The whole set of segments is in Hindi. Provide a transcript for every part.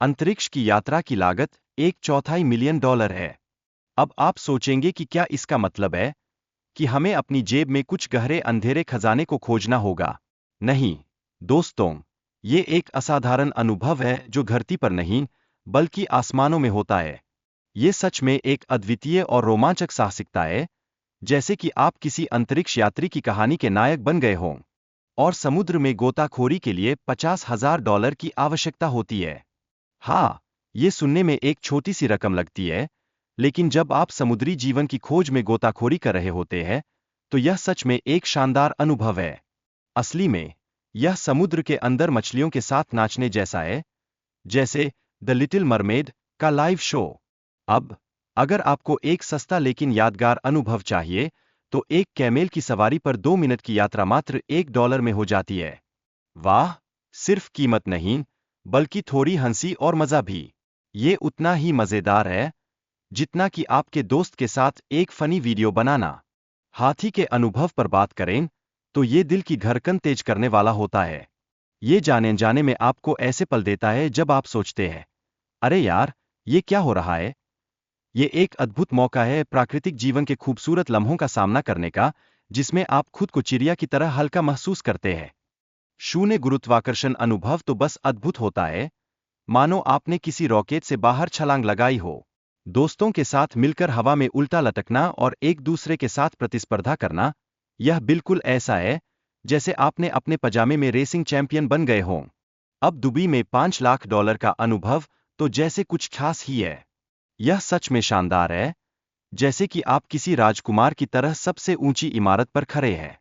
अंतरिक्ष की यात्रा की लागत 1/4 मिलियन डॉलर है। अब आप सोचेंगे कि क्या इसका मतलब है कि हमें अपनी जेब में कुछ गहरे अंधेरे खजाने को खोजना होगा? नहीं, दोस्तों, ये एक असाधारण अनुभव है जो धरती पर नहीं, बल्कि आसमानों में होता है। ये सच में एक अद्वितीय और रोमांचक साहसिकता है, जैसे कि आप किसी अंतरिक्ष यात्री की कहानी के नायक बन गए हों। और समुद्र में गोताखोरी के लिए $50,000 की आवश्यकता होती है। हाँ, ये सुनने में एक छोटी सी रकम लगती है, लेकिन जब आप समुद्री जीवन की खोज में गोताखोरी कर रहे होते हैं, तो यह सच में एक शानदार अनुभव है। असली में, यह समुद्र के अंदर मछलियों के साथ नाचने जैसा है, जैसे द लिटिल मरमेड का लाइव शो। अब, अगर आपको एक सस्ता लेकिन यादगार अनुभव चाहिए, तो एक कैमेल की सवारी पर 2 मिनट की यात्रा मात्र $1 में हो जाती है। वाह, सिर्फ कीमत नहीं, बल्कि थोड़ी हंसी और मजा भी। ये उतना ही मजेदार है जितना कि आपके दोस्त के साथ एक फनी वीडियो बनाना। हाथी के अनुभव पर बात करें, तो ये दिल की धड़कन तेज करने वाला होता है। ये जाने जाने में आपको ऐसे पल देता है जब आप सोचते हैं, अरे यार, ये क्या हो रहा है? ये एक अद्भुत मौका है प्राकृतिक जीवन के खूबसूरत लम्हों का सामना करने का, जिसमें आप खुद को चिड़िया की तरह हल्का महसूस करते हैं। शून्य गुरुत्वाकर्षण अनुभव तो बस अद्भुत होता है, मानो आपने किसी रॉकेट से बाहर छलांग लगाई हो। दोस्तों के साथ मिलकर हवा में उल्टा लटकना और एक दूसरे के साथ प्रतिस्पर्धा करना, यह बिल्कुल ऐसा है जैसे आपने अपने पजामे में रेसिंग चैंपियन बन गए हों। अब दुबई में $5 लाख का अनुभव तो जैसे कुछ खास ही है। यह सच में शानदार है, जैसे कि आप किसी राजकुमार की तरह सबसे ऊंची इमारत पर खड़े हैं।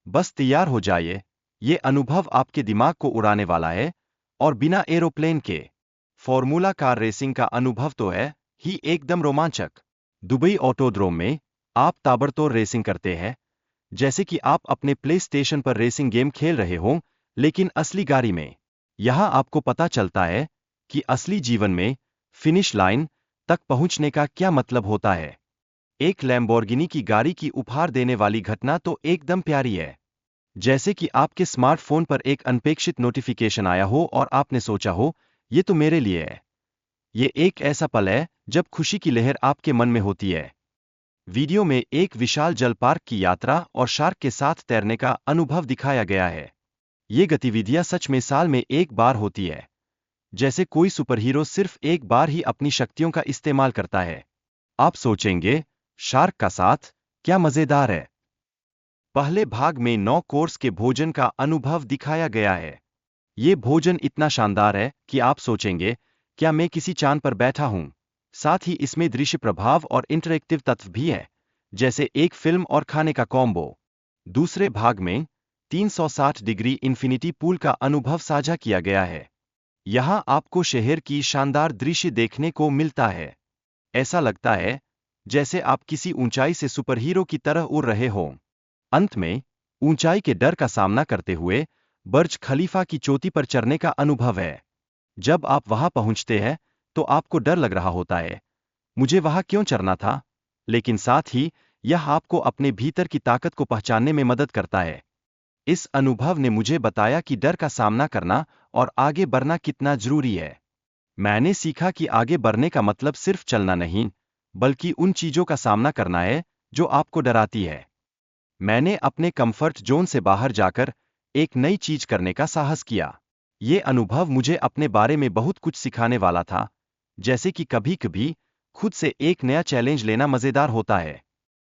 बस तैयार हो जाइए, ये अनुभव आपके दिमाग को उड़ाने वाला है, और बिना एरोप्लेन के। फॉर्मूला कार रेसिंग का अनुभव तो है ही एकदम रोमांचक। दुबई ऑटोड्रोम में आप ताबड़तोड़ रेसिंग करते हैं, जैसे कि आप अपने प्ले स्टेशन पर रेसिंग गेम खेल रहे हों, लेकिन असली गाड़ी में। यहां आपको पता चलता है कि असली जीवन में फिनिश लाइन तक पहुंचने का क्या मतलब होता है। एक लैम्बोर्गिनी की गाड़ी की उपहार देने वाली घटना तो एकदम प्यारी है। जैसे कि आपके स्मार्टफोन पर एक अनपेक्षित नोटिफिकेशन आया हो और आपने सोचा हो, ये तो मेरे लिए है। ये एक ऐसा पल है जब खुशी की लहर आपके मन में होती है। वीडियो में एक विशाल जल पार्क की यात्रा और शार्क के साथ तैरने का अनुभव दिखाया गया है। ये गतिविधियां सच में साल में एक बार होती है, जैसे कोई सुपरहीरो सिर्फ एक बार ही अपनी शक्तियों का इस्तेमाल करता है। आप सोचेंगे, शार्क का साथ क्या मजेदार है। पहले भाग में 9 कोर्स के भोजन का अनुभव दिखाया गया है। ये भोजन इतना शानदार है कि आप सोचेंगे, क्या मैं किसी चांद पर बैठा हूं? साथ ही इसमें दृश्य प्रभाव और इंटरैक्टिव तत्व भी है, जैसे एक फिल्म और खाने का कॉम्बो। दूसरे भाग में 360 डिग्री इन्फिनिटी पूल का अनुभव साझा किया गया है। यहाँ आपको शहर की शानदार दृश्य देखने को मिलता है। ऐसा लगता है जैसे आप किसी ऊंचाई से सुपरहीरो की तरह उड़ रहे हों। अंत में, ऊंचाई के डर का सामना करते हुए बुर्ज खलीफा की चोटी पर चढ़ने का अनुभव है। जब आप वहां पहुंचते हैं, तो आपको डर लग रहा होता है, मुझे वहां क्यों चढ़ना था? लेकिन साथ ही, यह आपको अपने भीतर की ताकत को पहचानने में मदद करता है। इस अनुभव ने मुझे बताया कि डर का सामना करना और आगे बढ़ना कितना जरूरी है। मैंने सीखा कि आगे बढ़ने का मतलब सिर्फ चलना नहीं, बल्कि उन चीजों का सामना करना है जो आपको डराती है। मैंने अपने कंफर्ट जोन से बाहर जाकर एक नई चीज करने का साहस किया। ये अनुभव मुझे अपने बारे में बहुत कुछ सिखाने वाला था, जैसे कि कभी-कभी खुद से एक नया चैलेंज लेना मजेदार होता है।